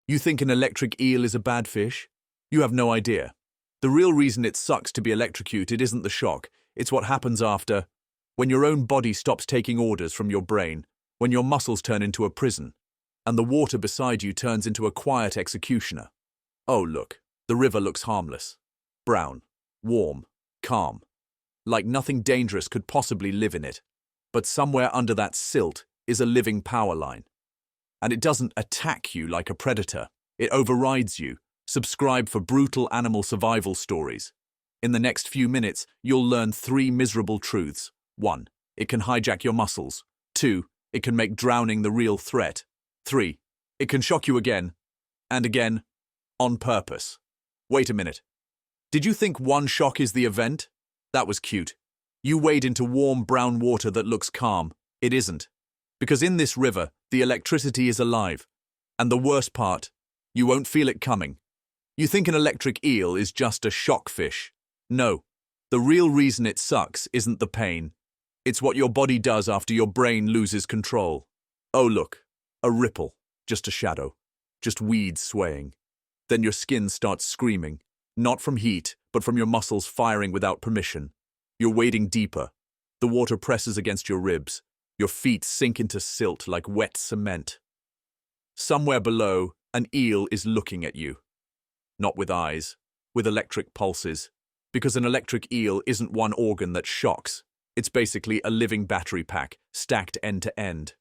You think an electric eel is a bad fish? You have no idea. The real reason it sucks to be electrocuted isn't the shock, it's what happens after. When your own body stops taking orders from your brain, when your muscles turn into a prison, and the water beside you turns into a quiet executioner. Oh, look, the river looks harmless. Brown, warm, calm. Like nothing dangerous could possibly live in it. But somewhere under that silt is a living power line. And it doesn't attack you like a predator. It overrides you. Subscribe for brutal animal survival stories. In the next few minutes, you'll learn 3 miserable truths. 1. It can hijack your muscles. 2. It can make drowning the real threat. 3. It can shock you again, and again, on purpose. Wait a minute. Did you think one shock is the event? That was cute. You wade into warm brown water that looks calm. It isn't. Because in this river, the electricity is alive. And the worst part, you won't feel it coming. You think an electric eel is just a shock fish. No. The real reason it sucks isn't the pain. It's what your body does after your brain loses control. Oh look, a ripple, just a shadow, just weeds swaying. Then your skin starts screaming, not from heat, but from your muscles firing without permission. You're wading deeper. The water presses against your ribs. Your feet sink into silt like wet cement. Somewhere below, an eel is looking at you. Not with eyes, with electric pulses. Because an electric eel isn't one organ that shocks. It's basically a living battery pack, stacked end to end.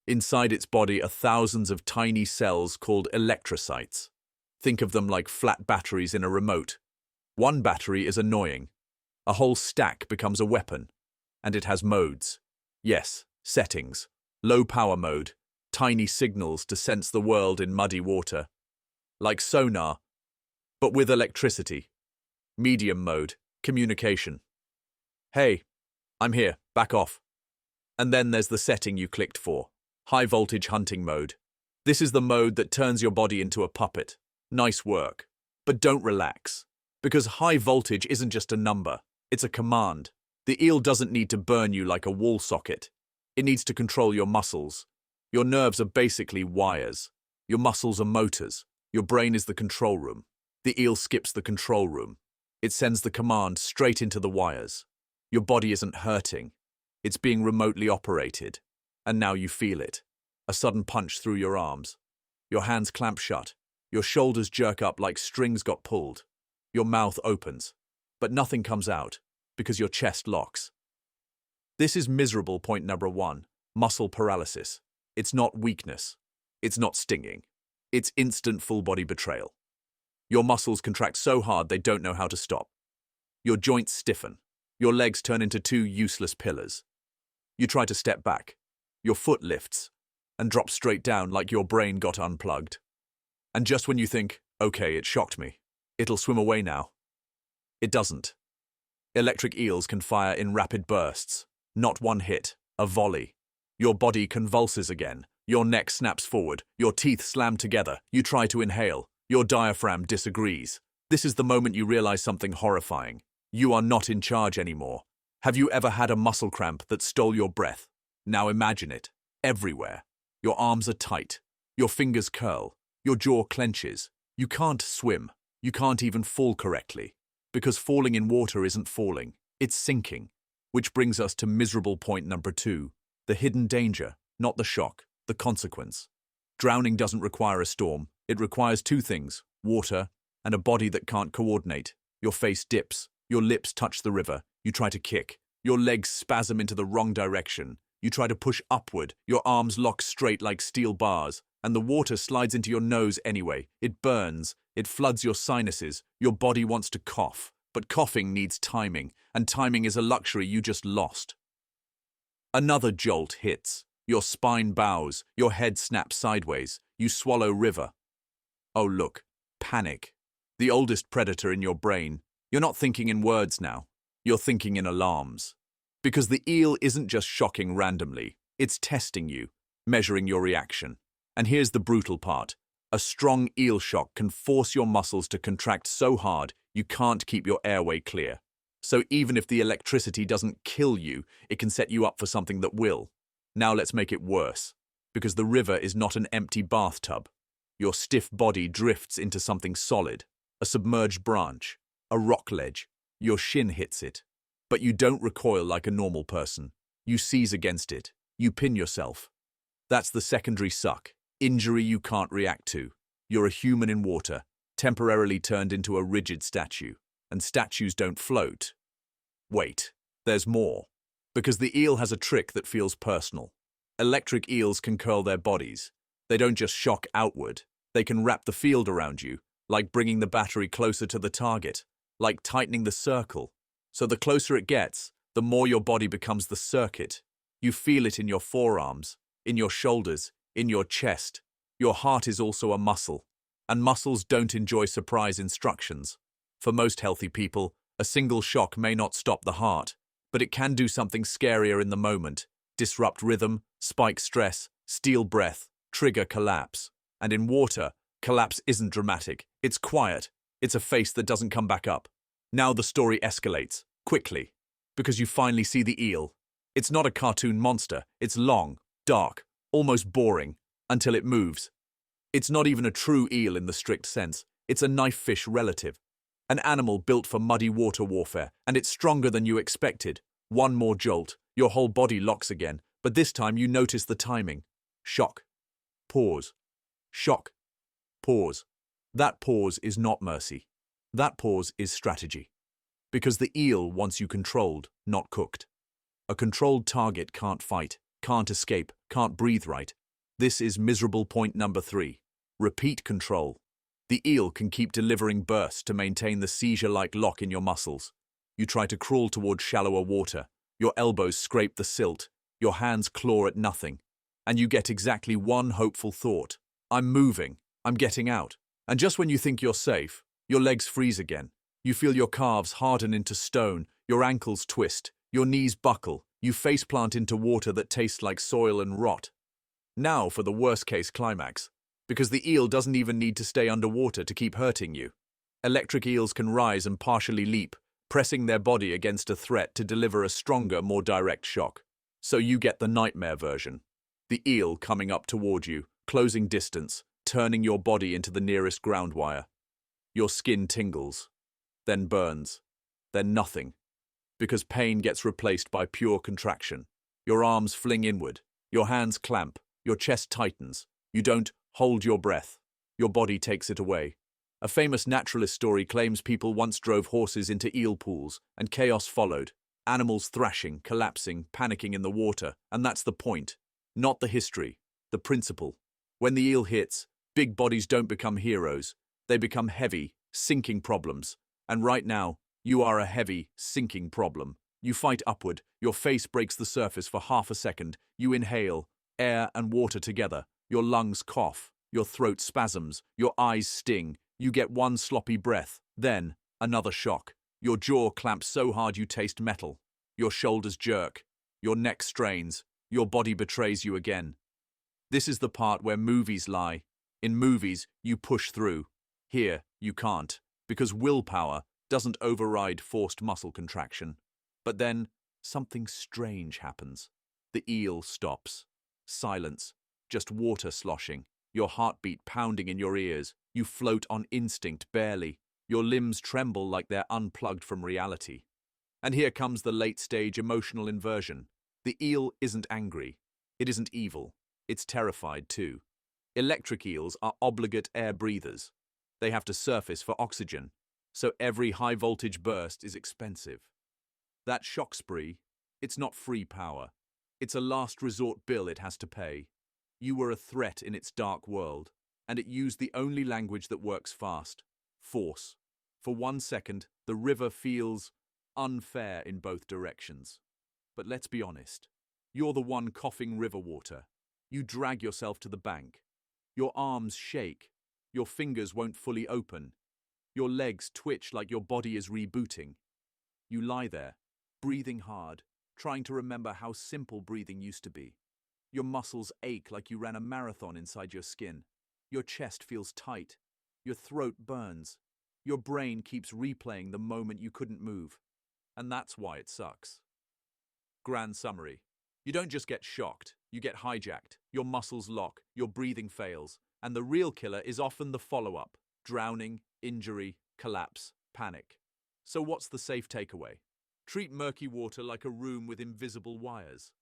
Inside its body are thousands of tiny cells called electrocytes. Think of them like flat batteries in a remote. One battery is annoying. A whole stack becomes a weapon. And it has modes. Yes, settings. Low power mode. Tiny signals to sense the world in muddy water. Like sonar, but with electricity. Medium mode. Communication. Hey, I'm here. Back off. And then there's the setting you clicked for. High voltage hunting mode. This is the mode that turns your body into a puppet. Nice work. But don't relax. Because high voltage isn't just a number. It's a command. The eel doesn't need to burn you like a wall socket. It needs to control your muscles. Your nerves are basically wires. Your muscles are motors. Your brain is the control room. The eel skips the control room. It sends the command straight into the wires. Your body isn't hurting. It's being remotely operated. And now you feel it. A sudden punch through your arms. Your hands clamp shut. Your shoulders jerk up like strings got pulled. Your mouth opens. But nothing comes out, because your chest locks. This is miserable point number 1, muscle paralysis. It's not weakness. It's not stinging. It's instant full-body betrayal. Your muscles contract so hard they don't know how to stop. Your joints stiffen. Your legs turn into 2 useless pillars. You try to step back. Your foot lifts and drops straight down like your brain got unplugged. And just when you think, okay, it shocked me, it'll swim away now. It doesn't. Electric eels can fire in rapid bursts. Not one hit, a volley. Your body convulses again. Your neck snaps forward. Your teeth slam together. You try to inhale. Your diaphragm disagrees. This is the moment you realize something horrifying. You are not in charge anymore. Have you ever had a muscle cramp that stole your breath? Now imagine it. Everywhere. Your arms are tight. Your fingers curl. Your jaw clenches. You can't swim. You can't even fall correctly. Because falling in water isn't falling. It's sinking. Which brings us to miserable point number 2. The hidden danger, not the shock, the consequence. Drowning doesn't require a storm. It requires 2 things, water and a body that can't coordinate. Your face dips. Your lips touch the river. You try to kick. Your legs spasm into the wrong direction. You try to push upward. Your arms lock straight like steel bars. And the water slides into your nose anyway. It burns. It floods your sinuses. Your body wants to cough. But coughing needs timing. And timing is a luxury you just lost. Another jolt hits. Your spine bows. Your head snaps sideways. You swallow river. Oh look. Panic. The oldest predator in your brain. You're not thinking in words now. You're thinking in alarms. Because the eel isn't just shocking randomly. It's testing you, measuring your reaction. And here's the brutal part. A strong eel shock can force your muscles to contract so hard you can't keep your airway clear. So even if the electricity doesn't kill you, it can set you up for something that will. Now let's make it worse. Because the river is not an empty bathtub. Your stiff body drifts into something solid, a submerged branch, a rock ledge. Your shin hits it. But you don't recoil like a normal person. You seize against it. You pin yourself. That's the secondary suck. Injury you can't react to. You're a human in water, temporarily turned into a rigid statue. And statues don't float. Wait, there's more. Because the eel has a trick that feels personal. Electric eels can curl their bodies. They don't just shock outward. They can wrap the field around you, like bringing the battery closer to the target, like tightening the circle. So the closer it gets, the more your body becomes the circuit. You feel it in your forearms, in your shoulders, in your chest. Your heart is also a muscle, and muscles don't enjoy surprise instructions. For most healthy people, a single shock may not stop the heart, but it can do something scarier in the moment, disrupt rhythm, spike stress, steal breath, trigger collapse. And in water, collapse isn't dramatic, it's quiet. It's a face that doesn't come back up. Now the story escalates, quickly, because you finally see the eel. It's not a cartoon monster, it's long, dark, almost boring, until it moves. It's not even a true eel in the strict sense, it's a knife fish relative. An animal built for muddy water warfare, and it's stronger than you expected. One more jolt, your whole body locks again, but this time you notice the timing. Shock. Pause. Shock. Pause. That pause is not mercy. That pause is strategy. Because the eel wants you controlled, not cooked. A controlled target can't fight, can't escape, can't breathe right. This is miserable point number 3. Repeat control. The eel can keep delivering bursts to maintain the seizure-like lock in your muscles. You try to crawl toward shallower water. Your elbows scrape the silt. Your hands claw at nothing. And you get exactly one hopeful thought. I'm moving. I'm getting out. And just when you think you're safe, your legs freeze again. You feel your calves harden into stone. Your ankles twist. Your knees buckle. You faceplant into water that tastes like soil and rot. Now for the worst-case climax. Because the eel doesn't even need to stay underwater to keep hurting you. Electric eels can rise and partially leap, pressing their body against a threat to deliver a stronger, more direct shock. So you get the nightmare version. The eel coming up toward you, closing distance, turning your body into the nearest ground wire. Your skin tingles, then burns, then nothing. Because pain gets replaced by pure contraction. Your arms fling inward, your hands clamp, your chest tightens. You don't hold your breath. Your body takes it away. A famous naturalist story claims people once drove horses into eel pools, and chaos followed. Animals thrashing, collapsing, panicking in the water. And that's the point. Not the history, the principle. When the eel hits, big bodies don't become heroes. They become heavy, sinking problems. And right now, you are a heavy, sinking problem. You fight upward. Your face breaks the surface for half a second. You inhale, air and water together. Your lungs cough, your throat spasms, your eyes sting. You get one sloppy breath, then another shock. Your jaw clamps so hard you taste metal. Your shoulders jerk, your neck strains, your body betrays you again. This is the part where movies lie. In movies, you push through. Here, you can't, because willpower doesn't override forced muscle contraction. But then, something strange happens. The eel stops. Silence. Just water sloshing, your heartbeat pounding in your ears. You float on instinct, barely. Your limbs tremble like they're unplugged from reality. And here comes the late-stage emotional inversion. The eel isn't angry. It isn't evil. It's terrified, too. Electric eels are obligate air breathers. They have to surface for oxygen, so every high-voltage burst is expensive. That shock spree, it's not free power. It's a last resort bill it has to pay. You were a threat in its dark world, and it used the only language that works fast: force. For 1 second, the river feels unfair in both directions. But let's be honest. You're the one coughing river water. You drag yourself to the bank. Your arms shake. Your fingers won't fully open. Your legs twitch like your body is rebooting. You lie there, breathing hard, trying to remember how simple breathing used to be. Your muscles ache like you ran a marathon inside your skin. Your chest feels tight. Your throat burns. Your brain keeps replaying the moment you couldn't move. And that's why it sucks. Grand summary. You don't just get shocked, you get hijacked. Your muscles lock, your breathing fails, And the real killer is often the follow-up: drowning, injury, collapse, panic. So what's the safe takeaway? Treat murky water like a room with invisible wires.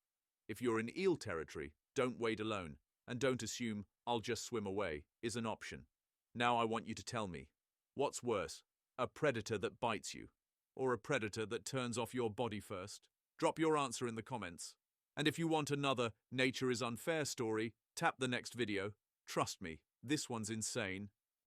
If you're in eel territory, don't wade alone, and don't assume "I'll just swim away" is an option. Now I want you to tell me, what's worse, a predator that bites you, or a predator that turns off your body first? Drop your answer in the comments. And if you want another Nature is Unfair story, tap the next video. Trust me, this one's insane.